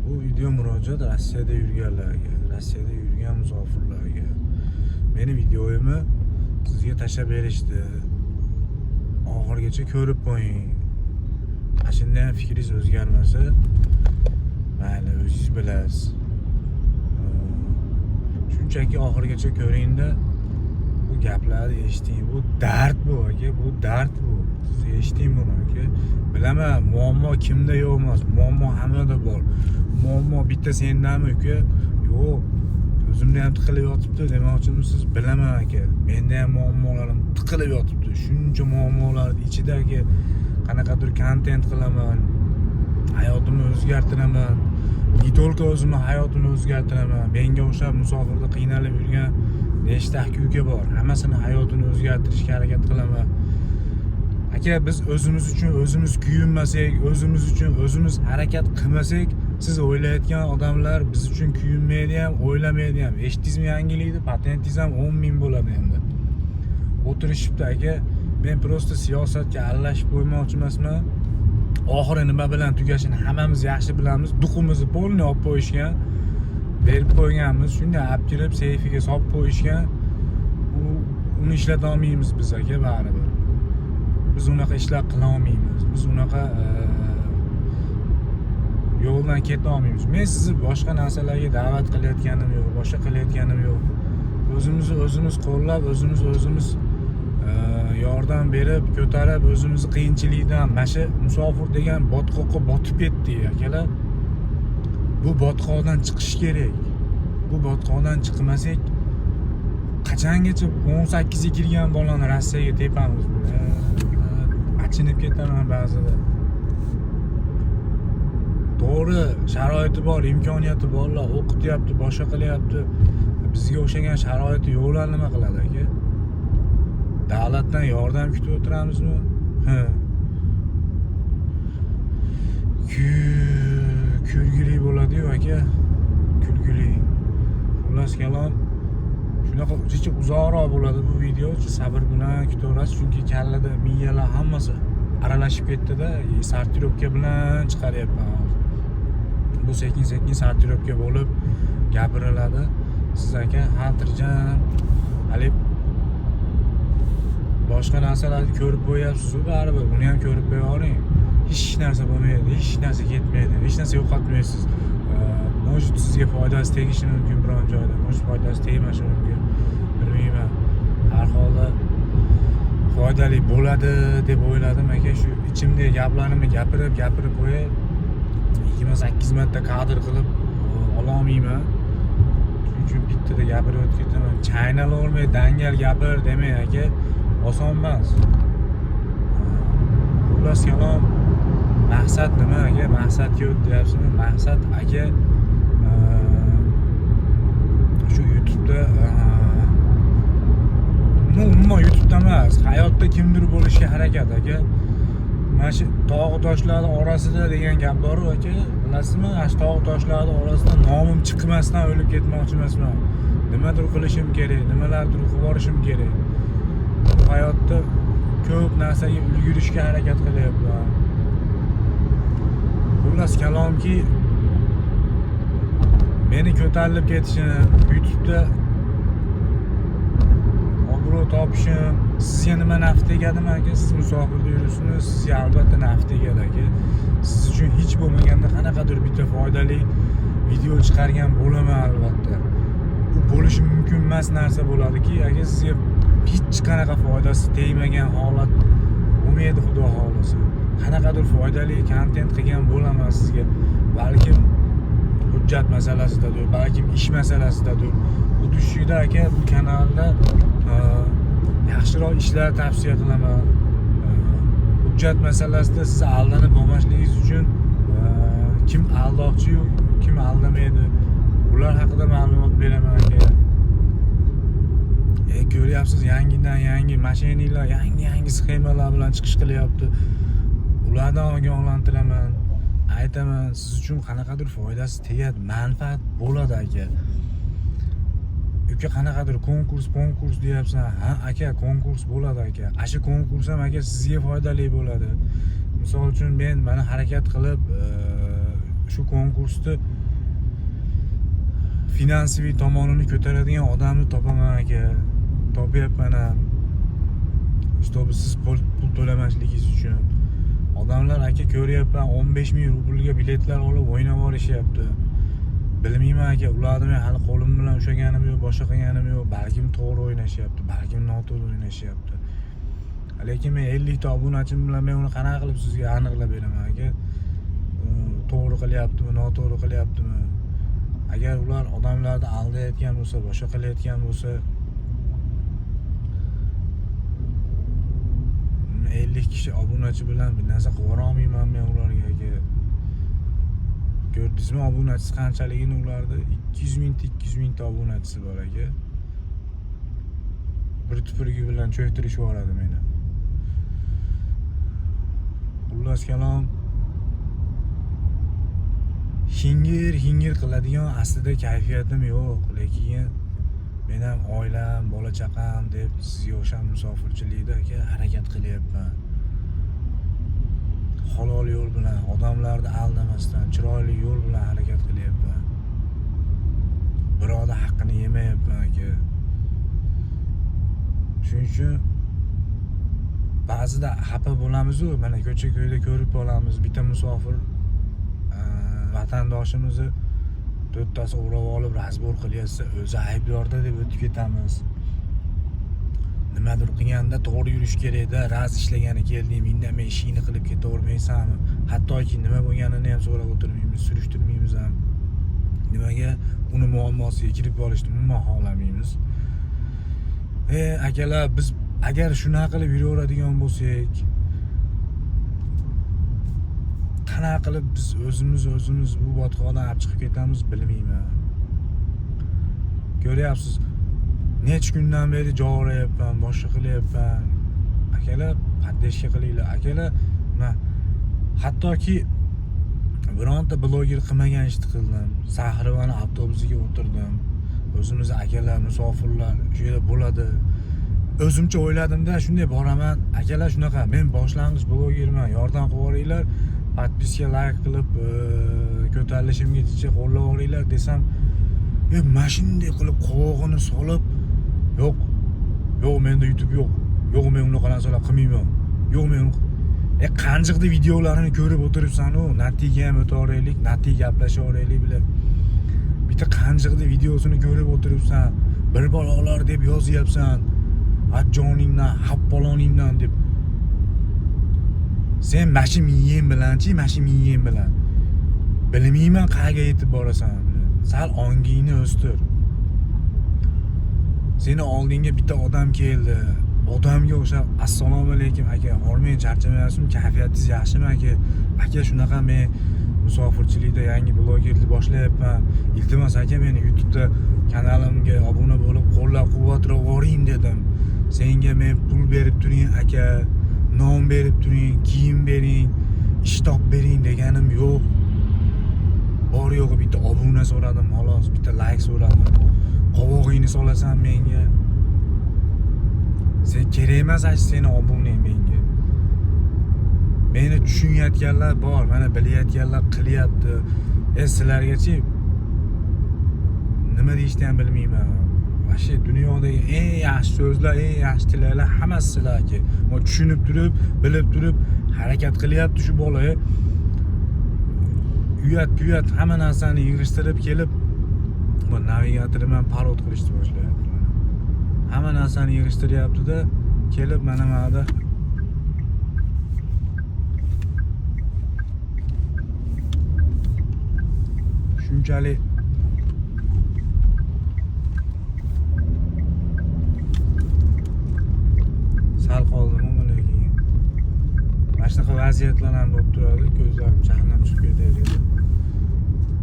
Bu video murojaat Rossiyada yurganlarga, Rossiyada yurgan musofirlarga. Meni videoyimni sizga tashlab berishdi. Oxirigacha ko'rib qo'ying. Shunday fikringiz o'zgarmasa, mayli o'zingiz bilasiz. Shunchaki oxirigacha ko'ringda bu gaplarni eshiting. Bu dard bu aka, bu dard bu. Siz eshiting buni aka. Bilaman, muammo kimda yo'q emas, muammo hammada bor. Muammo bitta sendami aka? Yo'q. O'zimda ham tiqilib yotibdi demoqchimisiz? Bilaman aka. Menda ham muammolarim tiqilib yotibdi. Shuncha muammolar ichidagi qanaqadir kontent qilaman. Hayotimni o'zgartiraman. Ne только o'zimni hayotimni o'zgartiraman. Menga o'xshab musofirda qiynalib yurgan nechta aka bor. Hammasini hayotini o'zgartirishga harakat qilaman. Aka, biz o'zimiz uchun o'zimiz kuyinmasak, o'zimiz uchun o'zimiz harakat qilmasak, siz o'ylayotgan odamlar biz uchun kuyinmaydi ham, o'ylamaydi ham. Eshitdingizmi yangilikni? Patentingiz ham 10 ming bo'ladi endi. O'tirishibdi aka. Men prosta siyosatga aralashib qo'ymoqchi emasman. Oxiri nima bilan tugashini hammamiz yaxshi bilamiz. Duqimizni polni olib qo'yishgan, berib qo'yganmiz. Shunday olib kirib seyfiga solib qo'yishgan. Uni ishlata olmaymiz biz aka baribir. Biz unaqa ishlar qila olmaymiz. Biz unaqa yo'ldan keta olmaymiz. Men sizni boshqa narsalarga da'vat qilayotganim yo'q, boshqa qilayotganim yo'q. O'zimizni o'zimiz qo'llab, o'zimiz yordam berib, ko'tarib, o'zimizni qiyinchilikdan, mana musofir degan botqoqqa botib ketdik akalar. Bu botqoqdan chiqish kerak. Bu botqoqdan chiqmasak, qachongacha 18 ga kirgan bolani Rossiyaga tepamiz. Achinib ketaman ba'zida. To'g'ri, sharoiti bor, imkoniyati borlar, o'qityapti, boshqa qilyapti. Bizga o'xshagan sharoiti yo'qlar nima qiladi aka? Davlatdan yordam kutib o'tiramizmi? Kulgili bo'ladi-yu aka. Kulgili. Xullas kalom, shunaqa uzoqroq bo'ladi bu video. Sabr bilan kutaverasiz, chunki kallada miyalar hammasi aralashib ketdi-da, sortirovka bilan chiqaryapman. Bu sekin-sekin sortirovka bo'lib gapiriladi. Siz aka xotirjam, hali boshqa narsalarni ko'rib qo'yapsiz-ku baribir. Buni ham ko'rib qo'ying. Hech narsa bo'lmaydi, hech narsa ketmaydi, hech narsa yo'qotmaysiz. Может sizga foydasi tegishi mumkin biron joyda, может foydasi tegmashi mumkin. Bilmayman. Har holda foydali bo'ladi deb o'yladim aka. Shu ichimdagi gaplarimni gapirib qo'yay. 28 marta kadr qilib ololmayman. Chunki bittada gapirib o'tib ketaman. Chaynal olmay dangal gapir demang aka. Oson emas. Xullas kalom, maqsad nima aka? Maqsadga o'tyapsizmi? Maqsad aka shu YouTube'da umuman YouTube'da emas, hayotda kimdir bo'lishga harakat aka. Mana shu tog' toshlar orasida degan gap bor-ku aka. Bilasizmi? Mana shu tog' toshlar orasida nomim chiqmasdan o'lib ketmoqchi emasman. Nimadir qilishim kerak, nimalardir qilib borishim kerak. Hayotda ko'p narsaga ulgurishga harakat qilyapman. Xullas kalomki, meni ko'tarilib ketishini, YouTube'da obro' topishim, sizga nima naf tegadimi aka? Siz musofirda yuribsiz, sizga albatta naf tegadi aka. Siz uchun hech bo'lmaganda qanaqadir bitta foydali video chiqargan bo'laman albatta. Bu bo'lishi mumkin emas narsa bo'ladiki, aka sizga hech qanaqa foydasi tegmagan holat bo'lmaydi xudo xolasa. Qanaqadir foydali kontent qilgan bo'laman sizga. Balkim hujjat masalasidadir, balkim ish masalasidadir. Xuddi shunda aka bu kanalda yaxshiroq ishlar tavsiya qilaman. Hujjat masalasida siz aldanib bo'lmasligingiz uchun kim aldoqchi, kim aldamaydi, ular haqida ma'lumot beraman aka. Ko'ryapsiz, yangi mashinalar, yangi sxemalar bilan chiqish qilyapti. Ulardan ogohlantiraman. Aytaman, siz uchun qanaqadir foydasi tegadi, manfaat bo'ladi aka. Yoki qanaqadir konkurs deyapsan. Ha aka, konkurs bo'ladi aka. Asha konkurs ham aka sizga foydali bo'ladi. Misol uchun men mana harakat qilib shu konkursda finansiviy tomonini ko'taradigan odamni topaman aka. Topyapman ham. Чтобы siz pul to'lamasligingiz uchun. Odamlar aka ko'ryapman 15 ming rublga biletlar olib o'ynab olishyapti. Bilmayman aka, ularni hali qo'lim bilan ushlaganim yo'q, boshqa qilganim yo'q. Balkim to'g'ri o'ynashyapti, balkim noto'g'ri o'ynashyapti. Lekin men 50 ta obunachim bilan men uni qanaqa qilib sizga aniqlab beraman aka? To'g'ri qilyaptimi, noto'g'ri qilyaptimi? Agar ular odamlarni aldayotgan bo'lsa, boshqa qilayotgan bo'lsa 50 kishi obunachi bilan bir narsa qila olmayman men ularga aka. Ko'rdingizmi obunachisi qanchaligini ularda? 200 mingta obunachisi bor aka. Bir tupurgi bilan cho'ktirishib yuboradi meni. Xullas kalom, hingir qiladigan aslida kayfiyatim yo'q, lekin men ham oilam, bola chaqam deb sizga o'sha musofirchilikda aka harakat qilyapman. Halol yo'l bilan, odamlarni aldamasdan, chiroyli yo'l bilan harakat qilyapman. Birovning haqqini yemayapman aka. Shuning uchun ba'zida xafa bo'lamiz-ku, mana ko'cha-ko'yda ko'rib qolamiz, bitta musofir vatandoshimizni to'rttasi urib olib razbor qilyapsa, o'zi aybdorda deb o'tib ketamiz. Nimadir qilganda to'g'ri yurish kerak-da, raz ishlagani kelding, indamay ishingni qilib ketavermaysanmi? Hattoki nima bo'lganini ham so'rab o'tirmaymiz, surishtirmaymiz ham. Nimaga uni muammosiga kirib olishni umuman xohlamaymiz. Akalar, biz agar shunaqa qilib yuraveradigan bo'lsak, qanaqa qilib biz o'zimiz bu botqoqdan olib chiqib ketamiz bilmayman. Ko'ryapsiz, necha kundan beri jo'rayapman, boshqa qilyapman. Akalar, paddeshka qilinglar. Akalar, hattoki bironta bloger qilmagan ishni qildim. Sahrivani avtobusiga o'tirdim. O'zimiz akalar, musofirlar shu yerda bo'ladi. O'zimcha o'yladim-da, shunday boraman. Akalar shunaqa, men boshlang'ich blogerman, yordam qilaveringlar. Podpiska, like qilib, ko'tarilishimgacha qo'llab yuboringlar desam, mashinday qilib qovog'ini solib, yo'q, menda YouTube yo'q. Yo'q, men unaqa narsalar qilmayman. Yo'q, men qanjiqda videolarini ko'rib o'tiribsan-ku, natiga ham o'taveraylik, natiga gaplashaveraylik bilib. Bitta qanjiqda videosini ko'rib o'tiribsan, bir balolar deb yozyapsan. Ajjoningdan, happoloningdan deb. Sen mashin miying bilan. Bilmayman qayerga yetib borasan. Sal ongingni o'stir. Seni oldinga bitta odam keldi. Odamga o'xshab assalomu alaykum aka, hormang charchamayapsizmi? Kayfiyatingiz yaxshimi aka? Aka shunaqa men musofirchilikda yangi blogerlik boshlayapman. Iltimos aka, meni YouTube'da kanalimga obuna bo'lib, qo'llab-quvvatlab yuboring dedim. Senga men pul berib turing aka, non berib turing, kiyim bering, ish top bering deganim yo'q. Bor yo'g'i bitta obuna so'radim, xolos, bitta like so'radim. Qovog'ingni solasan menga. Sen kerak emas seni obunang menga. Meni tushunayotganlar bor, mana bilayotganlar qilyapti. Sizlargachi nima deyishni ham bilmayman. Shu dunyodagi eng yaxshi so'zlar, eng yaxshi tilaklar hammasi sizlarga. Men tushunib turib, bilib turib harakat qilyapti shu bola. Uyat hamma narsani yig'ishtirib kelib, bu navigatorni ham parod qilishni boshlayapti. Hamma narsani yig'ishtiryapti-da, kelib mana mana shunchalik sal qoldim mana keyin. Mana shunaqa vaziyatlar ham bo'lib turadi, ko'zlarim chaqnab chiqib ketadi.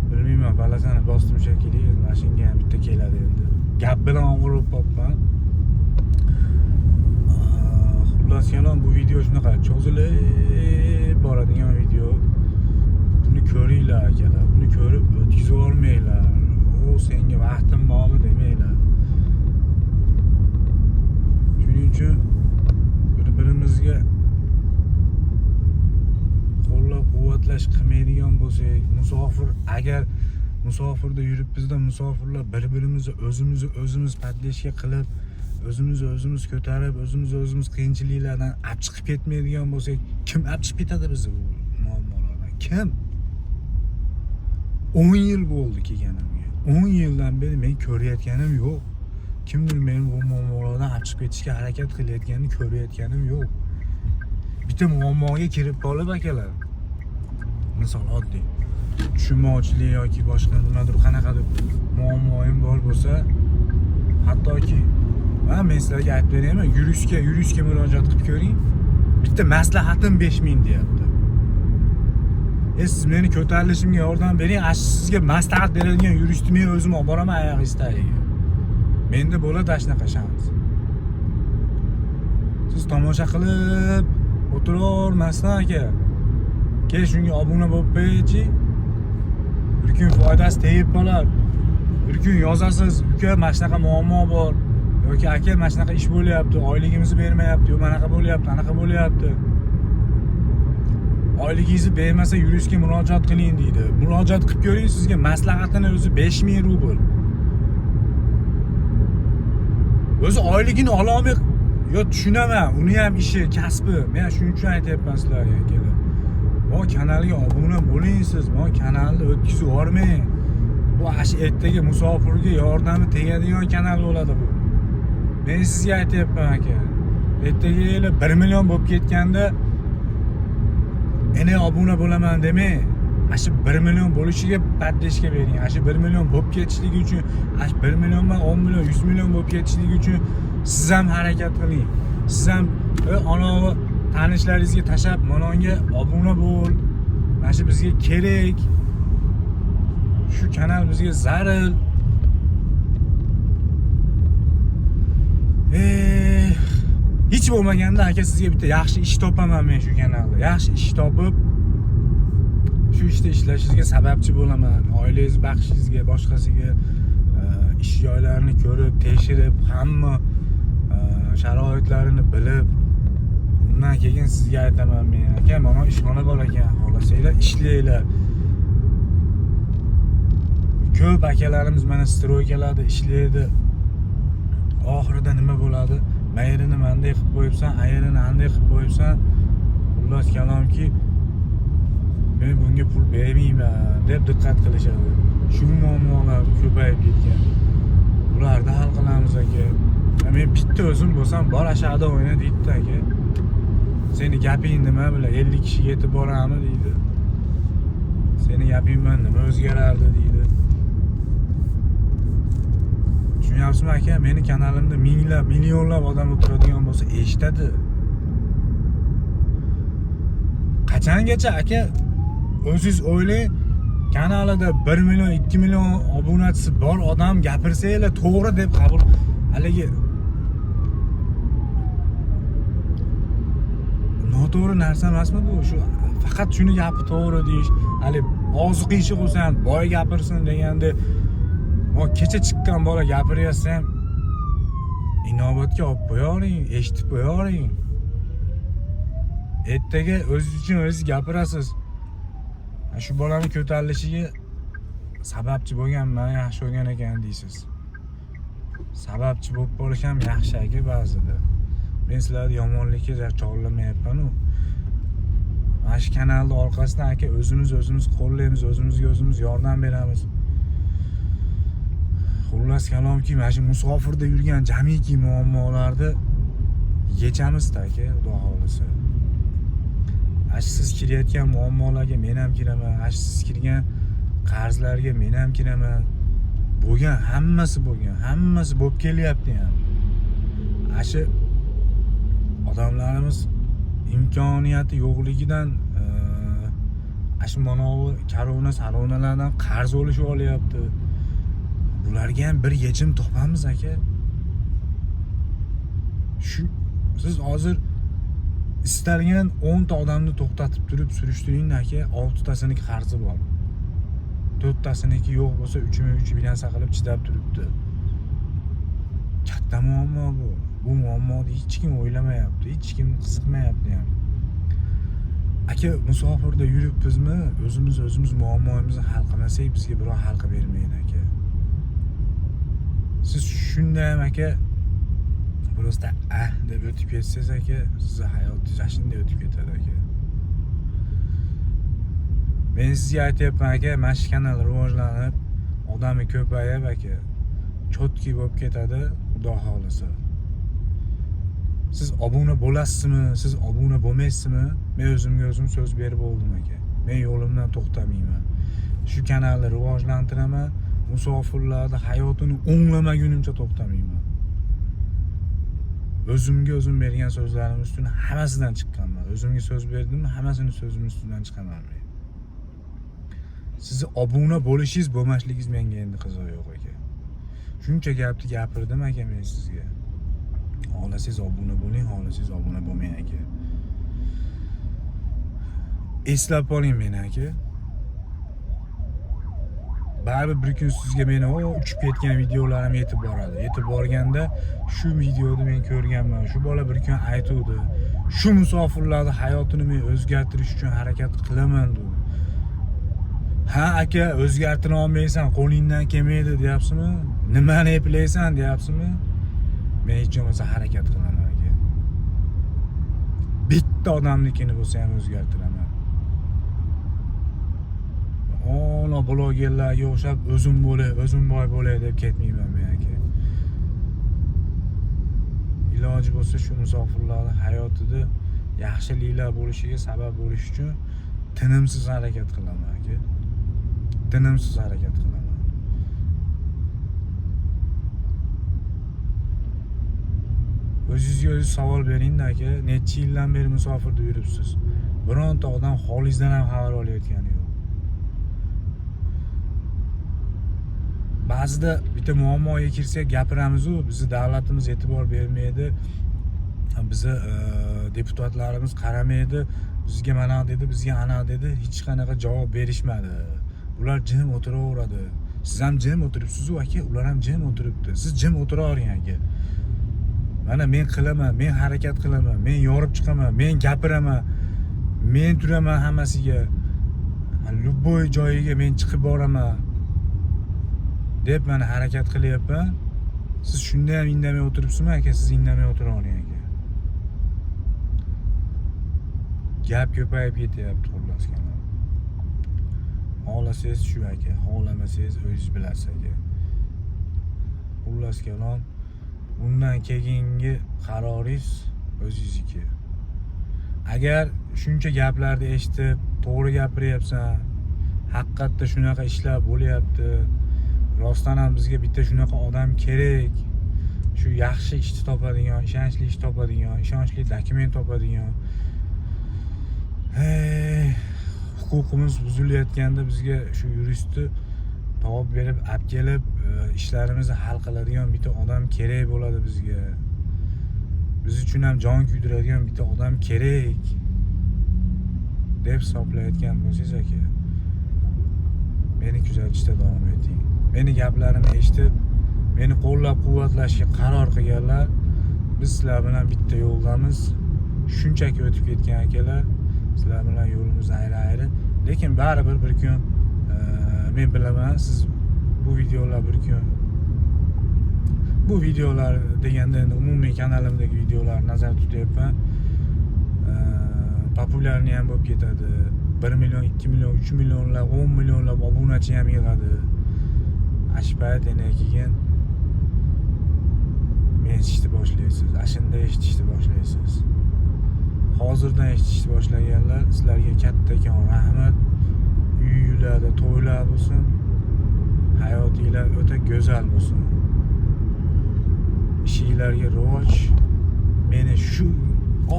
Bilmayman, balasani bosdim shekilli, mashinga ham bitta keladi endi. Gap bilan urib qopman. Xullas kalom, bu video shunaqa cho'zilib boradigan video. Buni ko'ringlar akalar, buni ko'rib o'tkazib olmanglar. Senga vaqtim bormi demanglar. Shuning uchun bir-birimizga qo'llab-quvvatlash qilmaydigan bo'lsak, musofir agar musofirda yuribmizda musofirlar bir-birimizni o'zimiz patlashga qilib, o'zimiz ko'tarib, o'zimiz qiyinchiliklardan olib chiqib ketmaydigan bo'lsak, kim olib chiqib ketadi bizni bu muammolardan? Kim? 10 yil bo'ldi kelganimga. 10 yildan beri men ko'rayotganim yo'q. Kimdir meni bu muammolardan olib chiqib ketishga harakat qilayotganini ko'rayotganim yo'q. Bitta muammoga kirib qolib akalar. Misol oddiy tushunmovchilik yoki boshqa nimadir qanaqadir muammoim bor bo'lsa, hattoki men sizlarga aytib beraymi, yuristga murojaat qilib ko'ring. Bitta maslahatim 5000 deyapti. Siz meni ko'tarilishimga yordam bering, sizga maslahat beradigan yuristni men o'zim olib boraman oyoq istagiga. Menda bo'ladi shunaqa shans. Siz tomosha qilib o'tiravermasdan aka. Kel shunga obuna bo'lib qo'yingchi. Bir kun foydasi tegib qolar. Bir kun yozasiz, uka mana shunaqa muammo bor yoki aka mana shunaqa ish bo'lyapti, oyligimizni bermayapti, yo manaqa bo'lyapti, anaqa bo'lyapti. Oyligingizni bermasa yuristga murojaat qiling deydi. Murojaat qilib ko'ring, sizga maslahatini o'zi 5000 rubl. O'zi oyligini ola olmay, yo tushunaman, uni ham ishi, kasbi. Men shuning uchun aytayapman sizlarga akalar. Bu kanalga obuna bo'ling siz, bu kanalni o'tkazib yubormang. Bu ertaga musofirga yordami tegadigan kanal bo'ladi bu. Men sizga aytayapman aka. Ertaga 1 million bo'lib ketganda ene obuna bo'laman demang. Shu 1 million bo'lishiga patlashga bering. Shu 1 million bo'lib ketishligi uchun, 1 milliondan 10 million, 100 million bo'lib ketishligi uchun siz ham harakat qiling. Siz ham anavi tanishlaringizga tashab, "Manonga obuna bo'l. Mana shu bizga kerak. Shu kanal bizga zarur." Hech bo'lmaganda aka sizga bitta yaxshi ish topaman men shu kanalda. Yaxshi ish topib, shu ishda ishlashingizga sababchi bo'laman. Oilangiz baxshingizga, boshqasiga ish joylarini ko'rib, tekshirib, hamma sharoitlarini bilib, undan keyin sizga aytaman men, aka, mana ishxona bor ekan, xohlasanglar ishlanglar. Ko'p akalarimiz mana stroykalarda ishlaydi. Oxirida nima bo'ladi? Mayrini manday qilib qo'yibsan, ayrini anday qilib qo'yibsan. Xullas kalomki, men bunga pul bermayman deb diqqat qilishadi. Shu muammolar ko'payib ketgan. Ularni hal qilamiz aka. Men bitta o'zim bo'lsam, bor ashada o'yna deydi aka. Seni gaping nima bilan 50 kishi yetib borami deydi. Seni gaping bilan nima o'zgarardi deydi. Tushunyapsizmi aka? Meni kanalimda minglab, millionlab odam o'tiradigan bo'lsa, eshitadi. Qachongacha aka o'zingiz o'ylang, kanalida 1 million, 2 million obunachisi bor odam gapirsanglar to'g'ri deb qabul. Haligi noto'g'ri narsa emasmi bu? Shu faqat shuni gapi to'g'ri deyish, hali og'zi qiyshiq bo'lsa ham boy gapirsin deganda, o kecha chiqqan bola gapiryapsa ham inobatga olib qo'ying, eshitib qo'ying. Ertaga o'zingiz uchun o'zingiz gapirasiz. Shu bolani ko'tarilishiga sababchi bo'lganman, yaxshi bo'lgan ekan deysiz. Sababchi bo'lib qolish ham yaxshi aka ba'zida. Men sizlarni yomonlikka chorlamayapman-ku. Mana shu kanalning orqasidan aka o'zimiz qo'llaymiz, o'zimizga yordam beramiz. Xullas kalomki, mana shu musofirda yurgan jamiki muammolarni yechamiz-da aka, xudo xolisa. Siz kirayotgan muammolarga men ham kiraman, siz kirgan qarzlarga men ham kiraman. Bo'lgan, hammasi bo'lib kelyapti ham. Shu odamlarimiz imkoniyati yo'qligidan shu manovi saronalardan qarz olishib olyapti. Bularga ham bir yechim topamiz aka. Shu siz hozir istalgan 10 ta odamni to'xtatib turib surishtiring aka, 6 tasiniki qarzi bor. 4 tasiniki yo'q bo'lsa, 3 bilan saqlab chidab turibdi. Katta muammo bu. Bu muammoni hech kim o'ylamayapti, hech kim qiziqmayapti ham. aka musofirda yuribmizmi, o'zimiz muammomizni hal qilmasak bizga birov hal qilib bermaydi aka. Siz shunda ham aka просто deb o'tib ketsangiz aka, sizni hayotingiz shunday o'tib ketadi aka. Men sizga aytyapman aka, mana shu kanal rivojlanib, odami ko'payib aka, chotki bo'lib ketadi, Xudo xolisa. Siz obuna bo'lasizmi, siz obuna bo'lmaysizmi? Men o'zimga o'zim so'z berib oldim aka. Men yo'limdan to'xtamayman. Shu kanalni rivojlantiraman, musofirlarning hayotini o'nglamagunimcha to'xtamayman. O'zimga o'zim bergan so'zlarim ustidan hammasidan chiqqanman. O'zimga so'z berdim, hammasini so'zim ustidan chiqaman men. Sizni obuna bo'lishingiz, bo'lmasligingiz menga endi qiziq yo'q aka. Shuncha gapni gapirdim aka men sizga. Xohlasangiz obuna bo'ling, xohlasangiz obuna bo'lmang aka. Eslab qoling meni aka. Baribir bir kun sizga meni uchib ketgan videolarim yetib boradi. Yetib borganda shu videoni men ko'rganman. Shu bola bir kun aytuvdi. Shu musofirlarning hayotini men o'zgartirish uchun harakat qilaman dedi. Ha aka, o'zgartira olmaysan, qo'lingdan kelmaydi deyapsizmi? Nimani eplaysan deyapsizmi? Men hech bo'lmasa harakat qilaman aka. Bitta odamnikini bo'lsa ham o'zgartiraman. Ona blogerlarga o'xshab o'zim boy bo'lay deb ketmayman men aka. Iloji bo'lsa shu musofirlarning hayotida yaxshiliklar bo'lishiga sabab bo'lish uchun tinimsiz harakat qilaman aka. Tinimsiz harakat qilaman. O'zingizga o'zingiz savol beringda aka, necha yildan beri musofirda yuribsiz? Bironta odam holingizdan ham xabar olayotgani yo'q. Ba'zida bitta muammoga kirsak gapiramiz-ku, bizni davlatimiz e'tibor bermaydi. Bizni deputatlarimiz qaramaydi. Bizga mana dedi, bizga ana dedi, hech qanaqa javob berishmadi. Ular jim o'tiraveradi. Siz ham jim o'tiribsiz-ku aka, ular ham jim o'tiribdi. Siz jim o'tiravering aka. Mana men qilaman, men harakat qilaman, men yorib chiqaman, men gapiraman, men turaman hammasiga. Любой joyiga men chiqib boraman deb mana harakat qilyapman. Siz shunda ham indamay o'tiribsizmi aka? Siz indamay o'tiravering aka. Gap ko'payib ketyapti xullas kanal. Xohlasangiz shu aka, xohlamasangiz o'zingiz bilasiz aka. Xullas kalom, undan keyingi qaroringiz o'zingizniki. Agar shuncha gaplarni eshitib, to'g'ri gapiryapsan, haqiqatda shunaqa ishlar bo'lyapti, rostdan ham bizga bitta shunaqa odam kerak, shu yaxshi ishni topadigan, ishonchli ish topadigan, ishonchli dokument topadigan, huquqimiz buzilayotganda bizga shu yuristni topib berib, olib kelib, ishlarimizni hal qiladigan bitta odam kerak bo'ladi bizga. Biz uchun ham jon kuydiradigan bitta odam kerak deb hisoblayotgan bo'lsangiz aka, meni kuzatishda davom eting. Meni gaplarimni eshitib, meni qo'llab-quvvatlashga qaror qilganlar, biz sizlar bilan bitta yo'ldamiz. Shunchaki o'tib ketgan akalar, sizlar bilan yo'limiz ayri-ayri, lekin baribir bir kun men bilaman, siz bu videolar bir kun, bu videolar deganda endi umumiy kanalimdagi videolar nazarda tutyapman. Populyarni ham bo'lib ketadi. 1 million, 2 million, 3 millionlab, 10 millionlab obunachi ham yig'adi. Ashpayt yana keyin men eshitishni boshlaysiz. Ashunda eshitishni boshlaysiz. Hozirdan eshitishni boshlaganlar, sizlarga kattakon rahmat. Uyinglarda to'ylar bo'lsin. Hayotinglar o'ta go'zal bo'lsin. Ishinglarga rivoj. Meni shu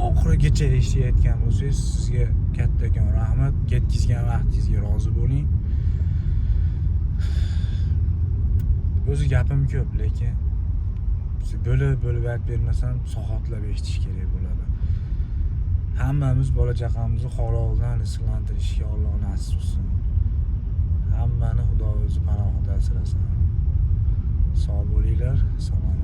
oxirigacha eshitayotgan bo'lsangiz, sizga kattakon rahmat. Ketkizgan vaqtingizga rozi bo'ling. O'zi gapim ko'p, lekin bo'lib aytib bermasam, soatlab eshitish kerak bo'ladi. Hammamiz bola chaqamizni haloldan rizqlantirishga Alloh nasib qilsin. Hammani Xudo o'zi panohida asrasin. Sog' bo'linglar, salom.